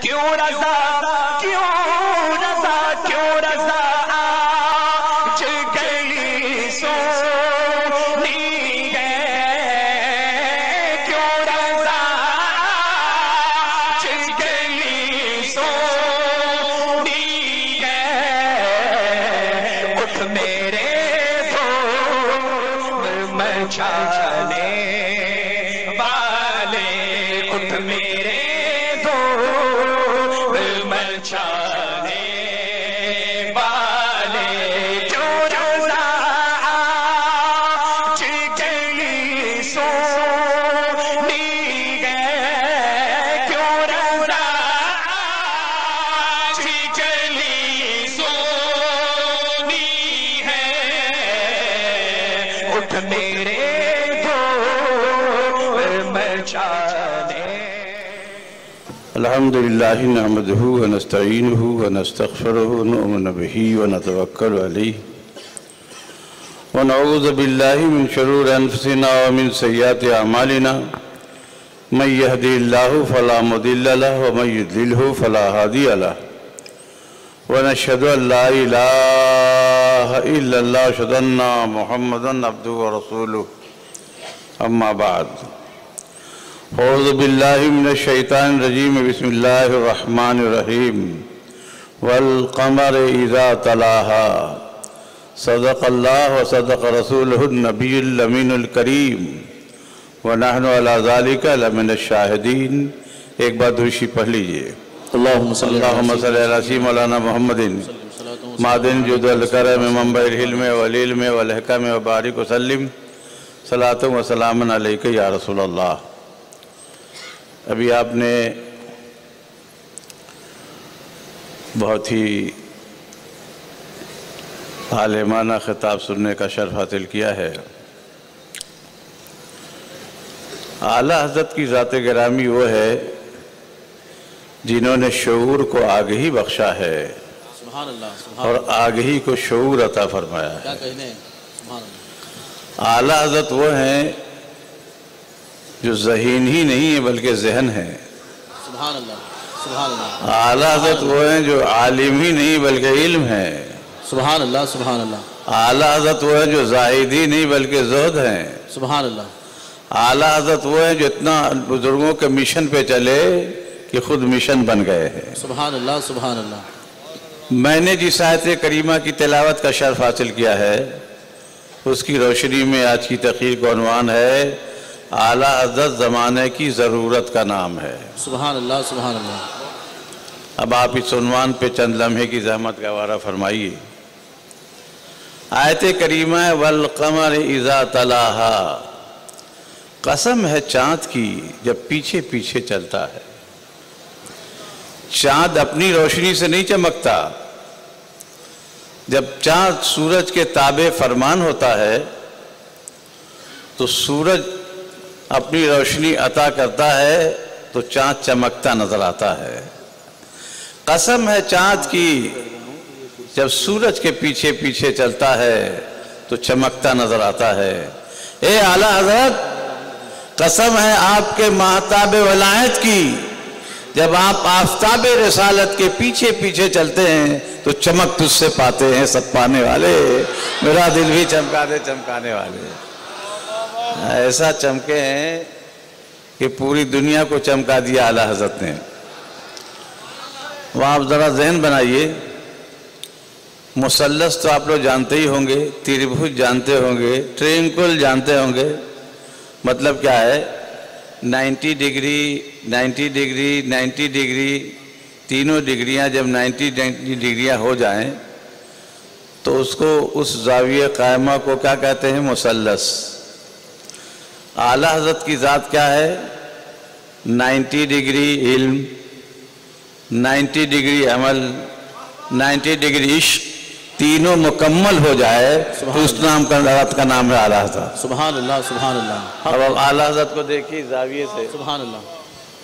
کیوں رضا کیوں رضا کیوں رضا آج گئی سونی ہے کیوں رضا آج گئی سونی ہے اٹھ میرے دھوم مچانے والے اٹھ میرے مچانے والے کیوں رضا آج گئی سونی ہے کیوں رضا آج گئی سونی ہے اٹھ میرے دھوم مچانے الحمدللہ نحمدہ ونستعینہ ونستغفرہ ونؤمن بہ ونتوکل علیہ ونعوذ باللہ من شرور انفسنا ومن سیئات اعمالنا من یہدی اللہ فلا مضل لہ ومن یضللہ فلا ہادی لہ ونشہد ان لا الہ الا اللہ واشہد ان محمدا عبدہ ورسولہ اما بعد اعوذ باللہ من الشیطان الرجیم بسم اللہ الرحمن الرحیم والقمر اذا تلاہا صدق اللہ وصدق رسولہ النبی الامین الکریم ونحن علی ذالک لمن الشاہدین ایک بار درشی پڑھ لیجئے اللہم صلی علی سیدنا مولانا محمد معدن جود الکرم منبع الحلم والعلم والحکم وبارک وسلم صلاۃ و سلام علیک یا رسول اللہ۔ ابھی آپ نے بہت ہی عالمانہ خطاب سننے کا شرف حاصل کیا ہے۔ اعلیٰ حضرت کی ذات گرامی وہ ہے جنہوں نے شعور کو آگہی بخشا ہے سبحان اللہ اور آگہی کو شعور عطا فرمایا ہے۔ کیا کہنے سبحان اللہ۔ اعلیٰ حضرت وہ ہیں جو ذہین ہی نہیں ہے بلکہ ذہن ہے۔ سبحان اللہ سبحان اللہ۔ اعلیٰ حضرت وہ ہیں جو عالم ہی نہیں بلکہ علم ہے۔ سبحان اللہ سبحان اللہ۔ اعلیٰ حضرت وہ ہیں جو زاہد ہی نہیں بلکہ زہد ہیں۔ سبحان اللہ۔ اعلیٰ حضرت وہ ہیں جو اتنا بزرگوں کے مشن پہ چلے کہ خود مشن بن گئے ہیں۔ سبحان اللہ سبحان اللہ۔ میں نے جس آیت کریمہ کی تلاوت کا شرف حاصل کیا ہے اس کی روشنی میں آج کی تقریر کا عنوان ہے اعلیٰ حضرت زمانے کی ضرورت کا نام ہے۔ سبحان اللہ سبحان اللہ۔ اب آپ اس عنوان پہ چند لمحے کی زحمت گوارہ فرمائیے۔ آیت کریمہ ہے والقمر اذا تلاہا، قسم ہے چاند کی جب پیچھے پیچھے چلتا ہے۔ چاند اپنی روشنی سے نہیں چمکتا، جب چاند سورج کے تابع فرمان ہوتا ہے تو سورج اپنی روشنی عطا کرتا ہے تو چاند چمکتا نظر آتا ہے۔ قسم ہے چاند کی جب سورج کے پیچھے پیچھے چلتا ہے تو چمکتا نظر آتا ہے۔ اے اعلیٰ حضرت قسم ہے آپ کے ماہتاب ولایت کی جب آپ آفتاب رسالت کے پیچھے پیچھے چلتے ہیں تو چمک تجھ سے پاتے ہیں سب پانے والے، میرا دل بھی چمکا دے چمکانے والے۔ ایسا چمکے ہیں کہ پوری دنیا کو چمکا دیا اعلیٰ حضرت نے۔ وہاں آپ ذرا ذہن بنائیے، مثلث تو آپ لوگ جانتے ہی ہوں گے، تربھج جانتے ہوں گے، ٹرینکل جانتے ہوں گے۔ مطلب کیا ہے؟ 90 ڈگری 90 ڈگری 90 ڈگری، تینوں ڈگریاں جب 90 ڈگریاں ہو جائیں تو اس کو اس زاویہ قائمہ کو کیا کہتے ہیں؟ مثلث۔ اعلیٰ حضرت کی ذات کیا ہے؟ 90 ڈگری علم، 90 ڈگری عمل، 90 ڈگری عشق، تینوں مکمل ہو جائے تو اس نام کا ذات کا نام ہے اعلیٰ حضرت۔ سبحان اللہ سبحان اللہ۔ اب اعلیٰ حضرت کو دیکھیے زاویے سے، سبحان اللہ۔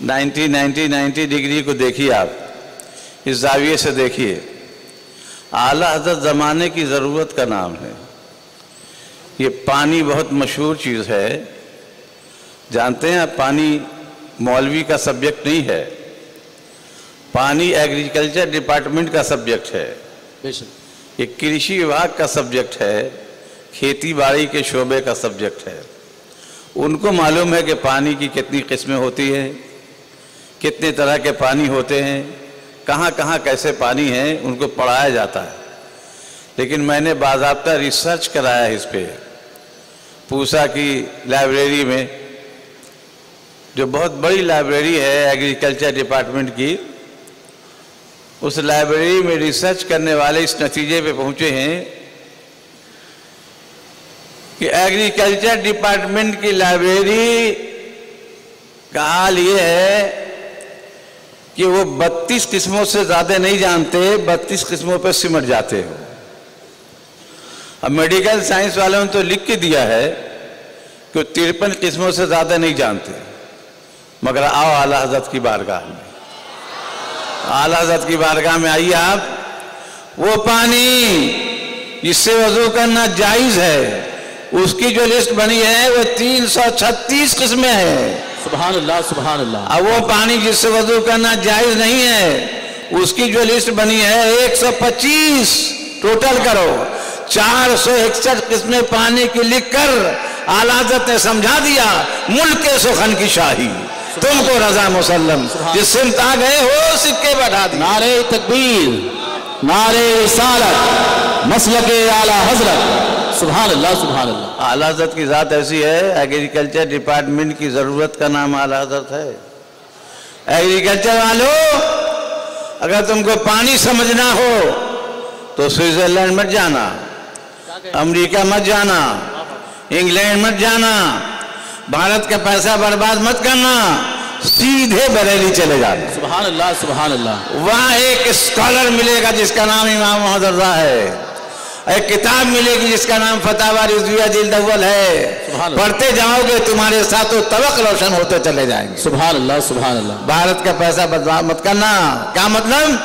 90 ڈگری کو دیکھیے، آپ اس زاویے سے دیکھیے۔ اعلیٰ حضرت زمانے کی ضرورت کا نام ہے۔ یہ پانی بہت مشہور چیز ہے، جانتے ہیں آپ؟ پانی مولوی کا سبجیکٹ نہیں ہے، پانی ایگریکلچر ڈپارٹمنٹ کا سبجیکٹ ہے، بے شک، یہ کرشی وبھاگ کا سبجیکٹ ہے، کھیتی باڑی کے شعبے کا سبجیکٹ ہے۔ ان کو معلوم ہے کہ پانی کی کتنی قسمیں ہوتی ہیں، کتنے طرح کے پانی ہوتے ہیں، کہاں کہاں کیسے پانی ہیں، ان کو پڑھایا جاتا ہے۔ لیکن میں نے باضابطہ ریسرچ کرایا اس پہ، پوسا کی لائبریری میں، جو بہت بڑی لائبریری ہے ایگریکلچر ڈپارٹمنٹ کی، اس لائبریری میں ریسرچ کرنے والے اس نتیجے پہ پہنچے ہیں کہ ایگریکلچر ڈپارٹمنٹ کی لائبریری کا حال یہ ہے کہ وہ 32 قسموں سے زیادہ نہیں جانتے، 32 قسموں پہ سمٹ جاتے ہو۔ اب میڈیکل سائنس والوں نے تو لکھ کے دیا ہے کہ 53 قسموں سے زیادہ نہیں جانتے، مگر آؤ اعلیٰ حضرت کی بارگاہ میں، اعلیٰ حضرت کی بارگاہ میں آئیے آپ، وہ پانی جس سے وضو کرنا جائز ہے اس کی جو لسٹ بنی ہے وہ 336 قسمیں ہیں۔ سبحان اللہ سبحان اللہ۔ اب وہ پانی جس سے وضو کرنا جائز نہیں ہے اس کی جو لسٹ بنی ہے 125 ٹوٹل کرو، 461 قسمیں پانی کی لکھ کر اعلیٰ حضرت نے سمجھا دیا ملک سخن کی شاہی تم کو رضا مسلم، جس سمت آ گئے ہو سکے بڑھا دی۔ نعرہ تکبیر، نعرہ رسالت، مسلک اعلیٰ حضرت، سبحان اللہ سبحان اللہ۔ اعلیٰ حضرت کی ذات ایسی ہے، ایگریکلچر ڈپارٹمنٹ کی ضرورت کا نام اعلیٰ حضرت ہے۔ ایگریکلچر والوں، اگر تم کو پانی سمجھنا ہو تو سوئٹزرلینڈ مت جانا، امریکہ مت جانا، انگلینڈ مت جانا، بھارت کا پیسہ برباد مت کرنا، سیدھے بریلی چلے جانا۔ سبحان اللہ سبحان اللہ۔ وہاں ایک اسکالر ملے گا جس کا نام امام محمد رضا ہے، ایک کتاب ملے گی جس کا نام فتاوی رضویہ جلد اول ہے، پڑھتے جاؤ گے تمہارے ساتھوں طبق روشن ہوتے چلے جائیں گے۔ سبحان اللہ سبحان اللہ۔ بھارت کا پیسہ برباد مت کرنا، کیا مطلب؟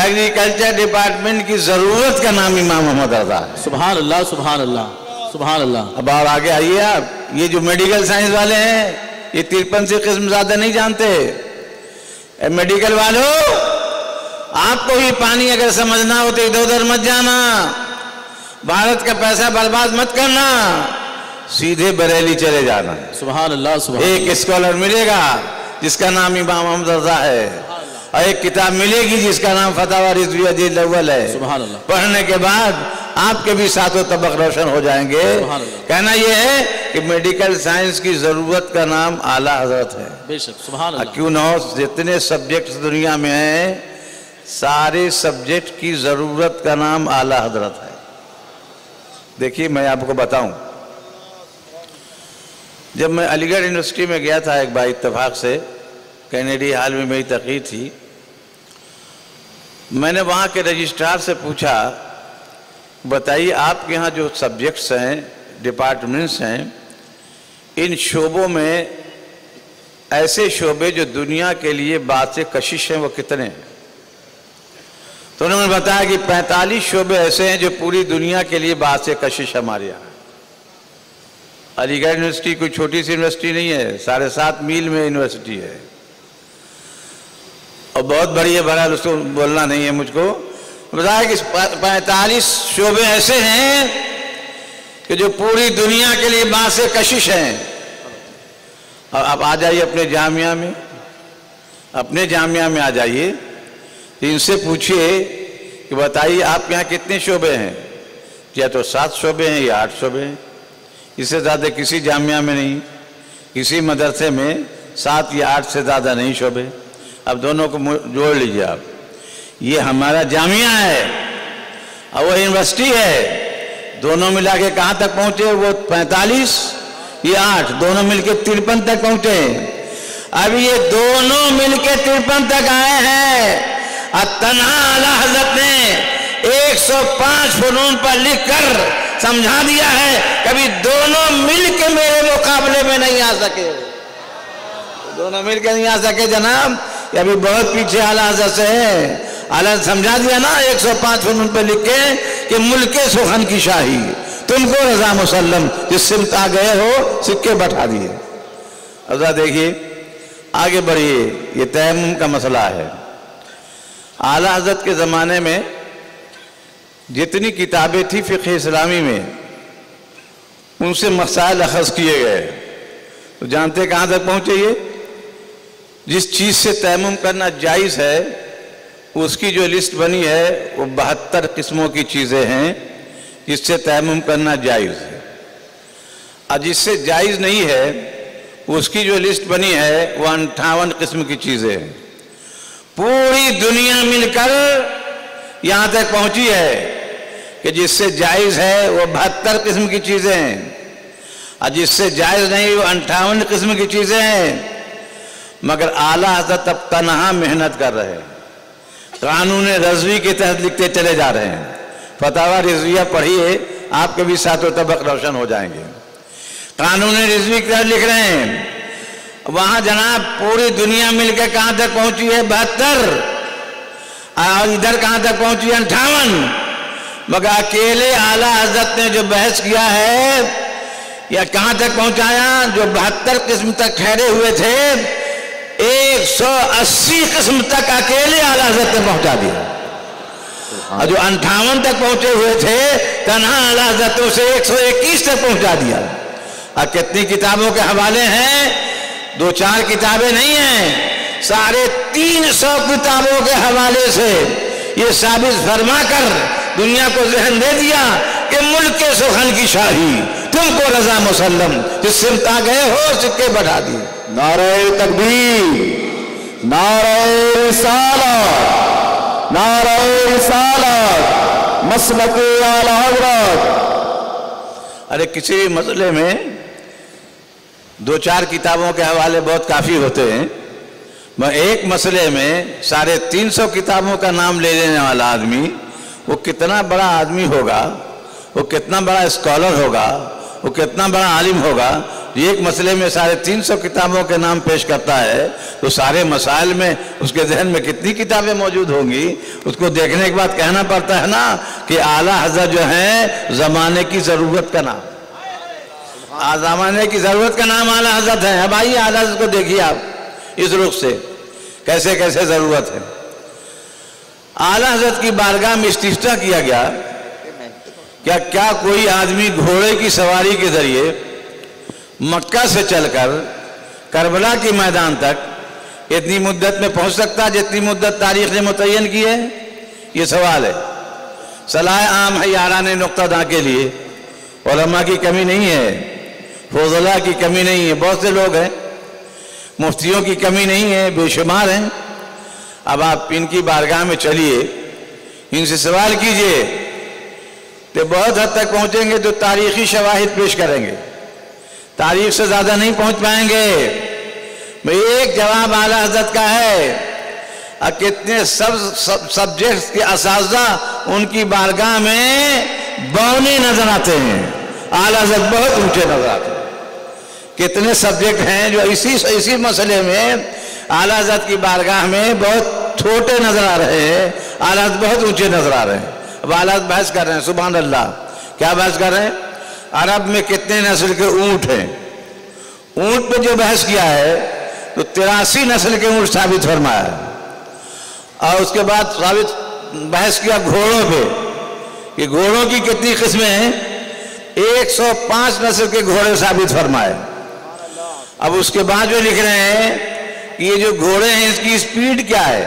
ایگریکلچر ڈپارٹمنٹ کی ضرورت کا نام امام محمد رضا ہے۔ سبحان اللہ سبحان اللہ سبحان اللہ۔ اب اور آگے آئیے آپ، یہ جو میڈیکل سائنس والے ہیں یہ 53 سے قسم زیادہ نہیں جانتے۔ میڈیکل والوں، آپ کو بھی پانی اگر سمجھنا ہو تو ادھر ادھر مت جانا، بھارت کا پیسہ برباد مت کرنا، سیدھے بریلی چلے جانا۔ سبحان اللہ سبحان اللہ۔ ایک اسکالر ملے گا جس کا نام امام محمد رضا ہے، اور ایک کتاب ملے گی جس کا نام فتاوی رضویہ جلد اول ہے۔ سبحان اللہ۔ پڑھنے کے بعد آپ کے بھی ساتھوں طبق روشن ہو جائیں گے۔ سبحان اللہ۔ کہنا یہ ہے کہ میڈیکل سائنس کی ضرورت کا نام اعلیٰ حضرت ہے۔ بے شک، سبحان اللہ۔ کیوں نہ ہو، جتنے سبجیکٹس دنیا میں ہیں سارے سبجیکٹ کی ضرورت کا نام اعلیٰ حضرت ہے۔ دیکھیے میں آپ کو بتاؤں، جب میں علی گڑھ یونیورسٹی میں گیا تھا ایک بار اتفاق سے، کینیڈی ہال میں میری تقریر تھی، میں نے وہاں کے رجسٹرار سے پوچھا بتائیے آپ کے یہاں جو سبجیکٹس ہیں، ڈپارٹمنٹس ہیں، ان شعبوں میں ایسے شعبے جو دنیا کے لیے باعث کشش ہیں وہ کتنے ہیں؟ تو انہوں نے بتایا کہ 45 شعبے ایسے ہیں جو پوری دنیا کے لیے باعث کشش ہمارے یہاں۔ علی گڑھ یونیورسٹی کوئی چھوٹی سی یونیورسٹی نہیں ہے، 7.5 میل میں یونیورسٹی ہے، اور بہت بڑی ہے، بہرحال اس کو بولنا نہیں ہے مجھ کو۔ بتایا کہ 45 شعبے ایسے ہیں کہ جو پوری دنیا کے لیے باعث کشش ہیں۔ اور آپ آ جائیے اپنے جامعہ میں آ جائیے، ان سے پوچھئے کہ بتائیے آپ کے یہاں کتنے شعبے ہیں؟ یا تو 7 شعبے ہیں یا 8 شعبے ہیں، اس سے زیادہ کسی جامعہ میں نہیں، کسی مدرسے میں 7 یا 8 سے زیادہ نہیں شعبے۔ اب دونوں کو جوڑ لیجئے آپ، یہ ہمارا جامعہ ہے اور وہ یونیورسٹی ہے، دونوں ملا کے کہاں تک پہنچے؟ وہ 45 یا 8، دونوں مل کے 53 تک پہنچے۔ اب یہ دونوں مل کے 53 تک آئے ہیں، اور تنہا اعلیٰ حضرت نے 105 فنون پر لکھ کر سمجھا دیا ہے، کبھی دونوں مل کے میرے مقابلے میں نہیں آ سکے، دونوں مل کے نہیں آ سکے جناب، یہ ابھی بہت پیچھے اعلیٰ حضرت سے ہے۔ اعلیٰ حضرت سمجھا دیا نا 105 فنون پر لکھ کے کہ ملک سخن کی شاہی تم کو رضا مسلم، جس سمت آ گئے ہو سکے بٹھا دیے۔ اب ذرا دیکھیے آگے بڑھیے، یہ تیمم کا مسئلہ ہے۔ اعلیٰ حضرت کے زمانے میں جتنی کتابیں تھی فقہ اسلامی میں ان سے مسائل اخذ کیے گئے. تو جانتے کہاں تک پہنچے یہ؟ جس چیز سے تیمم کرنا جائز ہے اس کی جو لسٹ بنی ہے وہ 72 قسموں کی چیزیں ہیں جس سے تیمم کرنا جائز ہے. اور جس سے جائز نہیں ہے اس کی جو لسٹ بنی ہے وہ 58 قسم کی چیزیں ہیں. پوری دنیا مل کر یہاں تک پہنچی ہے کہ جس سے جائز ہے وہ 72 قسم کی چیزیں ہیں اور جس سے جائز نہیں وہ 58 قسم کی چیزیں ہیں. مگر اعلیٰ حضرت اب تنہا محنت کر رہے ہیں. قانون رضوی کے تحت لکھتے چلے جا رہے ہیں. فتاوی رضویہ پڑھیے آپ کے بھی ساتھ و طبق روشن ہو جائیں گے. قانون رضوی کے تحت لکھ رہے ہیں. وہاں جناب پوری دنیا مل کے کہاں تک پہنچی ہے 72 اور ادھر کہاں تک پہنچی ہے 58. مگر اکیلے اعلیٰ حضرت نے جو بحث کیا ہے یا کہاں تک پہنچایا؟ جو 72 قسم تک ٹھہرے ہوئے تھے 180 قسم تک اکیلے اعلیٰ حضرت نے پہنچا دیا. اور جو 58 تک پہنچے ہوئے تھے تنہا اعلیٰ حضرتوں سے 121 تک پہنچا دیا. اور کتنی کتابوں کے حوالے ہیں؟ 2-4 کتابیں نہیں ہیں، 350 کتابوں کے حوالے سے یہ ثابت فرما کر دنیا کو ذہن دے دیا کہ ملک کے سخن کی شاہی تم کو رضا مسلم، جس سمتا گئے ہو سکے بڑھا دیے. نعرہ تکبیر، نعرہ رسالت، نعرہ رسالت، مسلک اعلیٰ حضرت. ارے کسی بھی مسئلے میں 2-4 کتابوں کے حوالے بہت کافی ہوتے ہیں. میں ایک مسئلے میں 350 کتابوں کا نام لے لینے والا آدمی وہ کتنا بڑا آدمی ہوگا، وہ کتنا بڑا اسکالر ہوگا، وہ کتنا بڑا عالم ہوگا. ایک مسئلے میں 350 کتابوں کے نام پیش کرتا ہے تو سارے مسائل میں اس کے ذہن میں کتنی کتابیں موجود ہوں گی. اس کو دیکھنے کے بعد کہنا پڑتا ہے نا کہ اعلیٰ حضرت جو ہیں زمانے کی ضرورت کا نام، زمانے کی ضرورت کا نام اعلیٰ حضرت ہے. اب آئیے اعلیٰ حضرت کو دیکھیے آپ اس رخ سے کیسے کیسے ضرورت ہے. اعلیٰ حضرت کی بارگاہ میں استفتاء کیا گیا کیا کوئی آدمی گھوڑے کی سواری کے ذریعے مکہ سے چل کر کربلا کے میدان تک اتنی مدت میں پہنچ سکتا جتنی مدت تاریخ نے متعین کی ہے؟ یہ سوال ہے. صلاح عام ہے یاران نقطہ داں کے لیے. علماء کی کمی نہیں ہے، فضلاء کی کمی نہیں ہے، بہت سے لوگ ہیں. مفتیوں کی کمی نہیں ہے، بے شمار ہیں. اب آپ ان کی بارگاہ میں چلیے، ان سے سوال کیجئے تو بہت حد تک پہنچیں گے تو تاریخی شواہد پیش کریں گے. تاریخ سے زیادہ نہیں پہنچ پائیں گے. ایک جواب اعلیٰ حضرت کا ہے اور کتنے سبجیکٹس کے اساتذہ ان کی بارگاہ میں بونے نظر آتے ہیں. اعلیٰ حضرت بہت اونچے نظر آتے ہیں. کتنے سبجیکٹ ہیں جو اسی مسئلے میں اعلیٰ حضرت کی بارگاہ میں بہت چھوٹے نظر آ رہے ہیں، اعلیٰ حضرت بہت اونچے نظر آ رہے ہیں. اب اعلیٰ حضرت بحث کر رہے ہیں. سبحان اللہ. کیا بحث کر رہے ہیں؟ عرب میں کتنے نسل کے اونٹ ہیں. اونٹ پہ جو بحث کیا ہے تو 83 نسل کے اونٹ ثابت فرمایا ہے. اور اس کے بعد ثابت بحث کیا گھوڑوں پہ کہ گھوڑوں کی کتنی قسمیں ہیں. 105 نسل کے گھوڑے ثابت فرمائے. اب اس کے بعد جو لکھ رہے ہیں کہ یہ جو گھوڑے ہیں اس کی سپیڈ کیا ہے.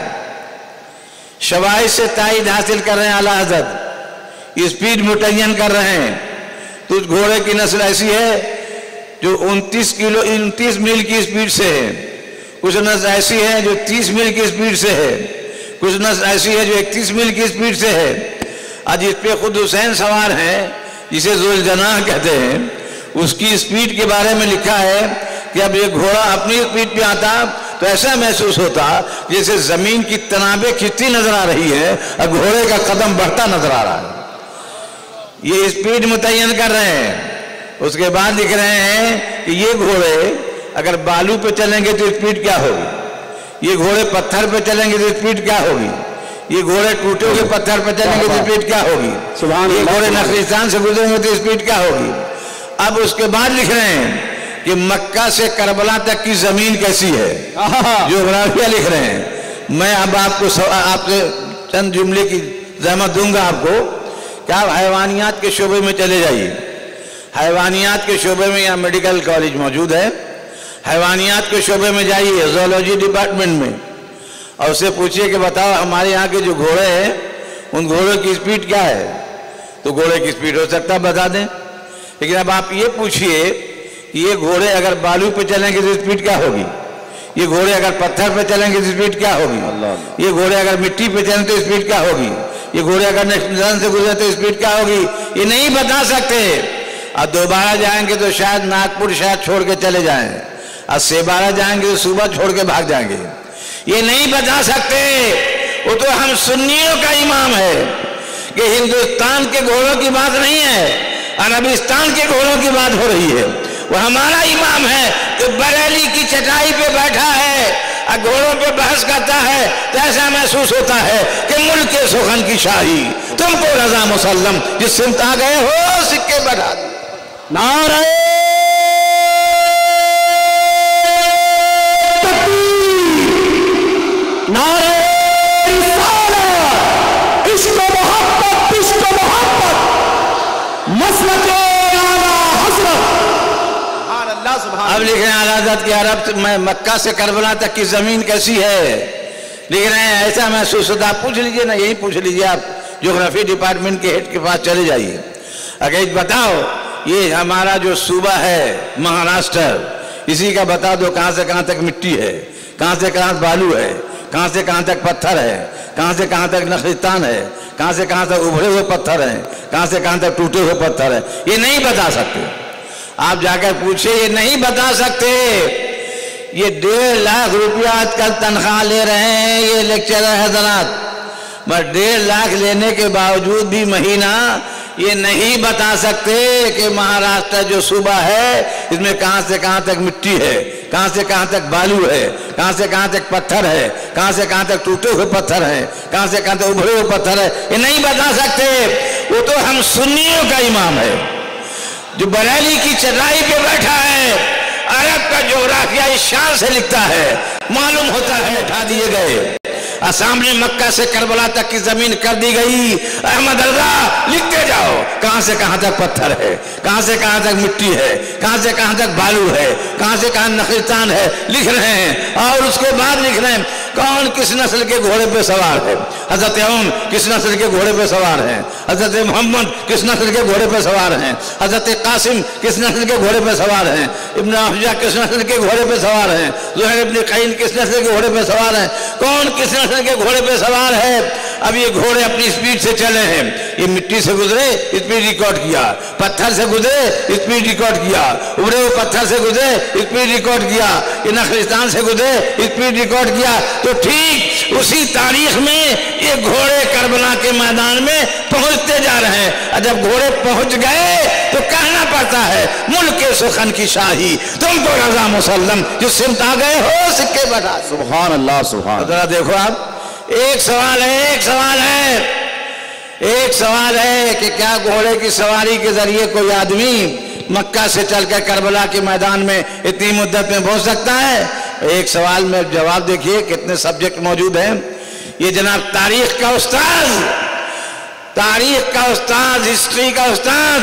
شواہد سے تائید حاصل کر رہے ہیں اعلیٰ حضرت، یہ سپیڈ متعین کر رہے ہیں. تو اس گھوڑے کی نسل ایسی ہے جو 29 میل کی سپیڈ سے ہے. کچھ نسل ایسی ہے جو 30 میل کی سپیڈ سے ہے. کچھ نسل ایسی ہے جو 31 میل کی سپیڈ سے ہے. آج اس پہ خود حسین سوار ہیں جسے ذوالجناح کہتے ہیں. اس کی سپیڈ کے بارے میں لکھا ہے کہ اب یہ گھوڑا اپنی سپیڈ پہ آتا تو ایسا محسوس ہوتا جیسے زمین کی تنابیں کھچتی نظر آ رہی ہے اور گھوڑے کا قدم بڑھتا نظر آ رہا ہے. یہ سپیڈ متعین کر رہے ہیں. اس کے بعد لکھ رہے ہیں کہ یہ گھوڑے اگر بالو پہ چلیں گے تو سپیڈ کیا ہوگی. یہ گھوڑے پتھر پہ چلیں گے تو سپیڈ کیا ہوگی. یہ گھوڑے ٹوٹے ہوئے پتھر پہ چلیں گے تو سپیڈ کیا ہوگی. یہ گھوڑے نخلستان سے گزریں گے تو سپیڈ کیا ہوگی. اب اس کے بعد لکھ رہے ہیں کہ مکہ سے کربلا تک کی زمین کیسی ہے. جغرافیہ لکھ رہے ہیں. میں اب آپ سے چند جملے کی زحمت دوں گا آپ کو کہ آپ حیوانیات کے شعبے میں چلے جائیے. حیوانیات کے شعبے میں یہاں میڈیکل کالج موجود ہے. حیوانیات کے شعبے میں جائیے زوالوجی ڈپارٹمنٹ میں اور اسے پوچھئے کہ بتاؤ ہمارے یہاں کے جو گھوڑے ہیں ان گھوڑوں کی سپیڈ کیا ہے؟ تو گھوڑے کی سپیڈ ہو سکتا ہے بتا دیں. لیکن اب آپ یہ پوچھئے کہ یہ گھوڑے اگر بالو پہ چلیں گے تو سپیڈ کیا ہوگی؟ یہ گھوڑے اگر پتھر پہ چلیں گے تو سپیڈ کیا ہوگی؟ یہ گھوڑے اگر مٹی پہ چلیں تو سپیڈ کیا ہوگی؟ یہ گھوڑے اگر نیشنل سے گزرے تو سپیڈ کیا ہوگی؟ یہ نہیں بتا سکتے. اب دوبارہ جائیں گے تو شاید ناگپور شاید چھوڑ کے چلے جائیں, اور سیبارہ جائیں گے تو صوبہ چھوڑ کے بھاگ جائیں گے. یہ نہیں بتا سکتے. وہ تو ہم سنیوں کا امام ہے کہ ہندوستان کے گھوڑوں کی بات نہیں ہے, عربستان کے گھوڑوں کی بات ہو رہی ہے. وہ ہمارا امام ہے جو بریلی کی چٹائی پہ بیٹھا ہے اور گھوڑوں پہ بحث کرتا ہے تو ایسا محسوس ہوتا ہے کہ ملک سخن کی شاہی تم کو رضا مسلم جس سمت آ گئے ہو سکے بڑھا دی. نعرہ تکبیر, نعرہ رسالت, عشق و محبت, عشق و محبت, مسلک اعلیٰ حضرت. اب لکھ رہے ہیں اعلیٰ حضرت کی عرب میں مکہ سے کربلا تک کی زمین کیسی ہے, لکھ رہے ہیں ایسا محسوس ہوتا. آپ پوچھ لیجئے نا, یہی پوچھ لیجئے, آپ جغرافی ڈپارٹمنٹ کے ہیڈ کے پاس چلے جائیے. اگر بتاؤ یہ ہمارا جو صوبہ ہے مہاراشٹر, اسی کا بتا دو کہاں سے کہاں تک مٹی ہے, کہاں سے کہاں بالو ہے, کہاں سے کہاں تک پتھر ہے, کہاں سے کہاں تک نخلستان ہے, کہاں سے کہاں تک ابھرے ہوئے پتھر ہیں, کہاں سے کہاں تک ٹوٹے ہوئے پتھر ہیں. یہ نہیں بتا سکتے. آپ جا کر پوچھیں, یہ نہیں بتا سکتے. یہ 1.5 لاکھ روپیہ آج کل تنخواہ لے رہے ہیں یہ لیکچرر حضرات, بس 1.5 لاکھ لینے کے باوجود بھی مہینہ یہ نہیں بتا سکتے کہ مہاراشٹر جو صوبہ ہے اس میں کہاں سے کہاں تک مٹی ہے, کہاں سے کہاں تک بالو ہے, کہاں سے کہاں تک پتھر ہے, کہاں سے کہاں تک ٹوٹے ہوئے پتھر ہیں, کہاں سے کہاں تک ابھرے ہوئے پتھر ہے. یہ نہیں بتا سکتے. وہ تو ہم سنیوں کا امام ہے جو بریلی کی چٹائی پہ بیٹھا ہے, عرب کا جغرافیہ اس شان سے لکھتا ہے, معلوم ہوتا ہے اٹھا دیے گئے. سامنے مکہ سے کربلا تک کی زمین کر دی گئی. احمد رضا لکھتے جاؤ کہاں سے کہاں تک پتھر ہے, کہاں سے کہاں تک مٹی ہے, کہاں سے کہاں تک بالو ہے, کہاں سے کہاں نخلستان ہے, لکھ رہے ہیں. اور اس کے بعد لکھ رہے ہیں کون کس نسل کے گھوڑے پہ سوار ہے. حضرت عمر کس نسل کے گھوڑے پہ سوار ہیں, حضرت محمد کس نسل کے گھوڑے پہ سوار ہیں, حضرت قاسم کس نسل کے گھوڑے پہ سوار ہیں, ابن حفجہ کس نسل کے گھوڑے پہ سوار ہیں, زہیر ابن قین کس نسل کے گھوڑے پہ سوار ہیں, کون کس نسل کے گھوڑے پہ سوار ہے. اب یہ گھوڑے اپنی سپیڈ سے چلے ہیں. یہ مٹی سے گزرے سپیڈ ریکارڈ کیا, پتھر سے گزرے سپیڈ ریکارڈ کیا, ابھرے ہوئے پتھر سے گزرے سپیڈ ریکارڈ کیا, یہ نخلستان سے گزرے سپیڈ ریکارڈ کیا. تو ٹھیک اسی تاریخ میں یہ گھوڑے کربلا کے میدان میں پہنچتے جا رہے ہیں. اور جب گھوڑے پہنچ گئے تو کہنا پڑتا ہے ملک سخن کی شاہی تم کو رضا مسلم جو سمت آ گئے ہو سکے بڑھا. سبحان اللہ, سبحان اللہ. ذرا دیکھو آپ, ایک سوال ہے کہ کیا گھوڑے کی سواری کے ذریعے کوئی آدمی مکہ سے چل کر کربلا کے میدان میں اتنی مدت میں پہنچ سکتا ہے؟ ایک سوال میں جواب دیکھیے کتنے سبجیکٹ موجود ہیں. یہ جناب تاریخ کا استاد, ہسٹری کا استاد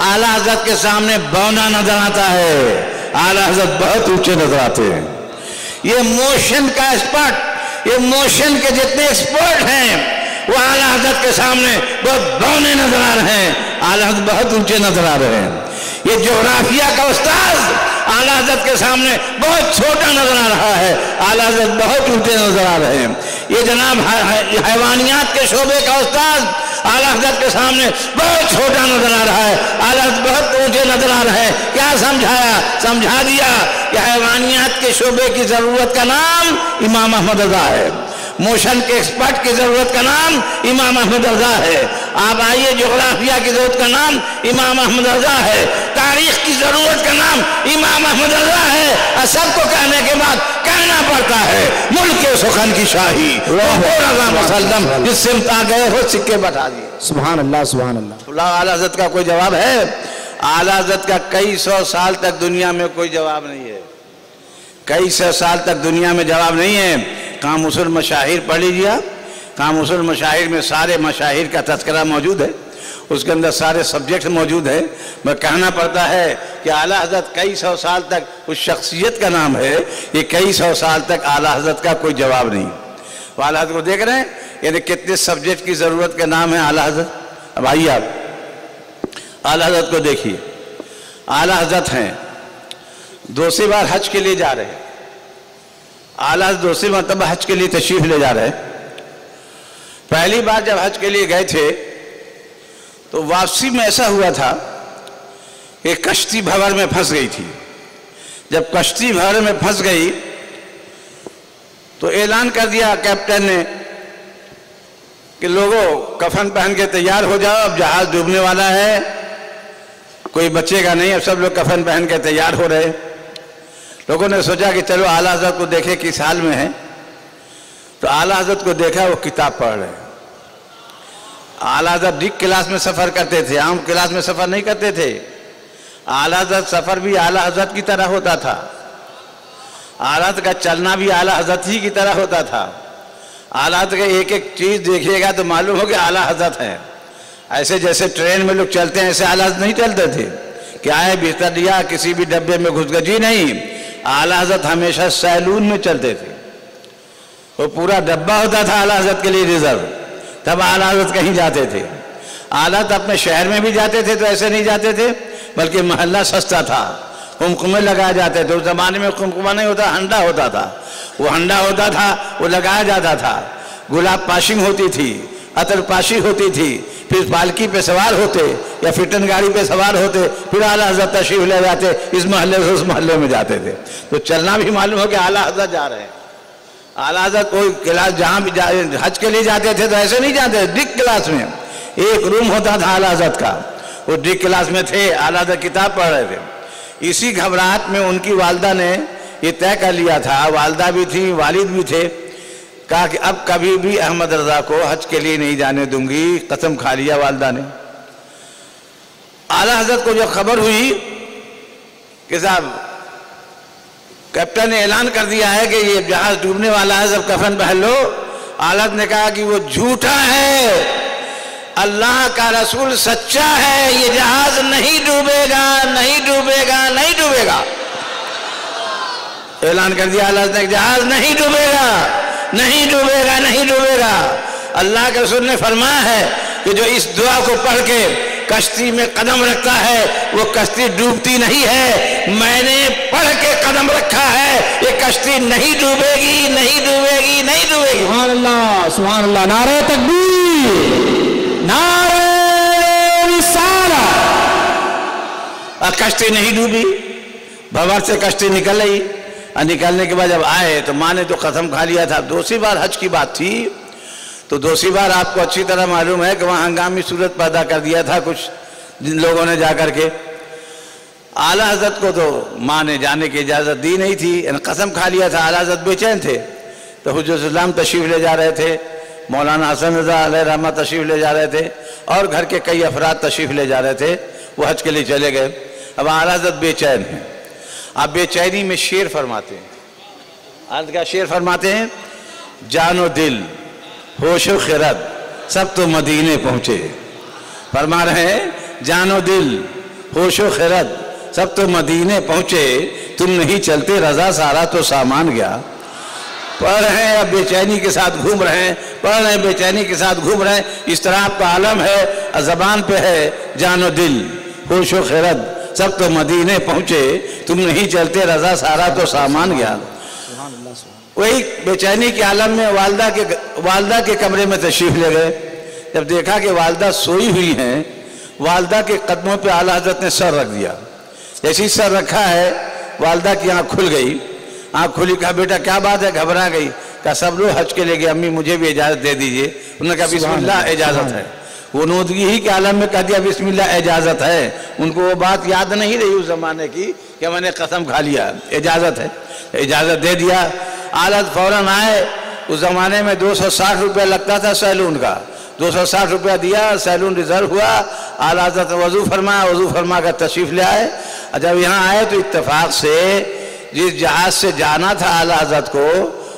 اعلیٰ حضرت کے سامنے بونا نظر آتا ہے. اعلیٰ حضرت بہت اونچے نظر آتے ہیں. یہ موشن کا ایکسپرٹ, یہ موشن کے جتنے ایکسپرٹ ہیں وہ اعلیٰ حضرت کے سامنے بہت بونے نظر آ رہے ہیں. اعلیٰ حضرت بہت اونچے نظر آ رہے ہیں. یہ جغرافیہ کا استاد اعلیٰ حضرت کے سامنے بہت چھوٹا نظر آ رہا ہے. اعلیٰ حضرت بہت اونچے نظر آ رہے ہیں. یہ جناب حیوانیات کے شعبے کا استاد اعلیٰ حضرت کے سامنے بہت چھوٹا نظر آ رہا ہے. اعلیٰ حضرت بہت اونچے نظر آ رہے ہیں. کیا سمجھایا؟ سمجھا دیا کہ حیوانیات کے شعبے کی ضرورت کا نام امام احمد رضا ہے, موشن کے ایکسپرٹ کی ضرورت کا نام امام احمد رضا ہے. آپ آئیے, جغرافیہ کی ضرورت کا نام امام احمد رضا ہے, تاریخ کی ضرورت کا نام امام احمد رضا ہے. اور سب کو کہنے کے بعد کہنا پڑتا ہے ملک سخن کی شاہی رضا مسلم جس سمت آ گئے ہو سکے بتا دیے. سبحان اللہ, سبحان اللہ. اعلیٰ حضرت کا کوئی جواب ہے؟ اعلیٰ حضرت کا کئی سو سال تک دنیا میں کوئی جواب نہیں ہے. کئی سو سال تک دنیا میں جواب نہیں ہے. قاموس المشاہیر پڑھ لیجیے آپ. قاموس المشاہیر میں سارے مشاہیر کا تذکرہ موجود ہے، اس کے اندر سارے سبجیکٹ موجود ہیں. میں کہنا پڑتا ہے کہ اعلیٰ حضرت کئی سو سال تک اس شخصیت کا نام ہے، یہ کئی سو سال تک اعلیٰ حضرت کا کوئی جواب نہیں. اعلیٰ حضرت کو دیکھ رہے ہیں، یعنی کتنے سبجیکٹ کی ضرورت کا نام ہے اعلیٰ حضرت. اب آئیے آپ اعلیٰ حضرت کو دیکھیے. اعلیٰ حضرت ہیں، دوسری بار حج کے لیے جا رہے ہیں. اعلیٰ حضرت دوسری مرتبہ حج کے لیے تشریف لے جا رہے ہیں. پہلی بار جب حج کے لیے گئے تھے تو واپسی میں ایسا ہوا تھا کہ کشتی بھنور میں پھنس گئی تھی. جب کشتی بھنور میں پھنس گئی تو اعلان کر دیا کیپٹن نے کہ لوگوں کفن پہن کے تیار ہو جاؤ، اب جہاز ڈوبنے والا ہے، کوئی بچے گا نہیں. اب سب لوگ کفن پہن کے تیار ہو رہے. لوگوں نے سوچا کہ چلو اعلیٰ حضرت کو دیکھیں کس حال میں ہے. تو اعلیٰ حضرت کو دیکھا وہ کتاب پڑھ رہے. اعلیٰ حضرت ڈگ کلاس میں سفر کرتے تھے، عام کلاس میں سفر نہیں کرتے تھے. اعلیٰ حضرت سفر بھی اعلیٰ حضرت کی طرح ہوتا تھا. اعلیٰ حضرت کا چلنا بھی اعلیٰ حضرت ہی کی طرح ہوتا تھا. اعلیٰ حضرت کا ایک ایک چیز دیکھیے گا تو معلوم ہو کہ اعلیٰ حضرت ہے. ایسے جیسے ٹرین میں لوگ چلتے ہیں ایسے اعلیٰ حضرت نہیں چلتے تھے کہ آئے بستر لیا کسی بھی ڈبے میں گھس گئے. جی نہیں، اعلیٰ حضرت ہمیشہ سیلون میں چلتے تھے. وہ پورا ڈبہ ہوتا تھا اعلیٰ حضرت کے لیے ریزرو، تب اعلیٰ حضرت کہیں جاتے تھے. اعلیٰ حضرت اپنے شہر میں بھی جاتے تھے تو ایسے نہیں جاتے تھے، بلکہ محلہ سستا تھا، قمقمے لگائے جاتے تھے. اس زمانے میں قمقمہ نہیں ہوتا، ہنڈا ہوتا تھا. وہ ہنڈا ہوتا تھا، وہ لگایا جاتا تھا. گلاب پاشنگ ہوتی تھی، عطر پاشی ہوتی تھی. پھر پالکی پہ سوار ہوتے یا فٹن گاڑی پہ سوار ہوتے، پھر اعلیٰ حضرت تشریف لے جاتے، اس محلے سے اس محلے میں جاتے تھے. تو چلنا بھی معلوم ہو کہ اعلیٰ حضرت جا رہے ہیں. اعلیٰ حضرت کوئی کلاس جہاں بھی حج کے لیے جاتے تھے تو ایسے نہیں جاتے. ڈگ کلاس میں ایک روم ہوتا تھا اعلیٰ حضرت کا، وہ ڈگ کلاس میں تھے. اعلیٰ حضرت کتاب پڑھ رہے تھے. اسی گھبراہٹ میں ان کی والدہ نے یہ طے کر لیا تھا، والدہ بھی تھی والد بھی تھے، کہا کہ اب کبھی بھی احمد رضا کو حج کے لیے نہیں جانے دوں گی. قسم کھا لیا والدہ نے. اعلیٰ حضرت کو جو خبر ہوئی کہ صاحب کیپٹن نے اعلان کر دیا ہے کہ یہ جہاز ڈوبنے والا ہے، سب کفن پہن لو. اعلیٰ حضرت نے کہا کہ وہ جھوٹا ہے، اللہ کا رسول سچا ہے، یہ جہاز نہیں ڈوبے گا، نہیں ڈوبے گا، نہیں ڈوبے گا. اعلان کر دیا اعلیٰ حضرت نے، جہاز نہیں ڈوبے گا، نہیں ڈوبے گا، نہیں ڈوبے گا. اللہ کے رسول نے فرمایا ہے کہ جو اس دعا کو پڑھ کے کشتی میں قدم رکھتا ہے وہ کشتی ڈوبتی نہیں ہے. میں نے پڑھ کے قدم رکھا ہے، یہ کشتی نہیں ڈوبے گی، نہیں ڈوبے گی، نہیں ڈوبے گی. سبحان اللہ، سبحان اللہ. نعرہ تکبیر، نعرہ رسالت. اور کشتی نہیں ڈوبی، بھنور سے کشتی نکل رہی. اور نکلنے کے بعد جب آئے تو ماں نے تو قسم کھا لیا تھا. دوسری بار حج کی بات تھی تو دوسری بار آپ کو اچھی طرح معلوم ہے کہ وہاں ہنگامی صورت پیدا کر دیا تھا کچھ جن لوگوں نے جا کر کے. اعلیٰ حضرت کو تو ماں نے جانے کی اجازت دی نہیں تھی، قسم کھا لیا تھا. اعلیٰ حضرت بے چین تھے. تو حجت اسلام تشریف لے جا رہے تھے، مولانا حسن رضا علیہ رحمہ تشریف لے جا رہے تھے، اور گھر کے کئی افراد تشریف لے جا رہے تھے. وہ حج کے لیے چلے گئے. اب اعلیٰ حضرت بے چین ہیں. آپ بے چینی میں شعر فرماتے ہیں. آج کا شعر فرماتے ہیں، جان و دل ہوش و خرد سب تو مدینے پہنچے. فرما رہے ہیں جان و دل ہوش و خرد سب تو مدینے پہنچے، تم نہیں چلتے رضا سارا تو سامان گیا. پڑھ رہے ہیں اب بے چینی کے ساتھ گھوم رہے ہیں، پڑھ رہے ہیں بے چینی کے ساتھ گھوم رہے ہیں. اس طرح آپ کا عالم ہے، زبان پہ ہے جان و دل ہوش و خرد سب تو مدینے پہنچے، تم نہیں چلتے رضا سارا تو سامان گیا. وہی بے چینی کے عالم میں والدہ کے کمرے میں تشریف لے گئے. جب دیکھا کہ والدہ سوئی ہوئی ہیں، والدہ کے قدموں پہ اعلیٰ حضرت نے سر رکھ دیا. جیسی سر رکھا ہے والدہ کی آنکھ کھل گئی. آنکھ کھلی، کہا بیٹا کیا بات ہے؟ گھبرا گئی. کہا سب لوگ حج کے لے گئے، امی مجھے بھی اجازت دے دیجئے. انہوں نے کہا بسم اللہ اجازت ہے. وہ نودگی ہی کے عالم میں کہہ دیا بسم اللہ اجازت ہے. ان کو وہ بات یاد نہیں رہی اس زمانے کی کہ میں نے قسم کھا لیا. اجازت ہے، اجازت دے دیا. اعلیٰ فوراً آئے. اس زمانے میں 260 روپے لگتا تھا سیلون کا. 260 روپیہ دیا، سیلون ریزرو ہوا. اعلیٰ حضرت وضو فرمایا، وضو فرما کر تشریف لے آئے. جب یہاں آئے تو اتفاق سے جس جہاز سے جانا تھا اعلیٰ حضرت کو،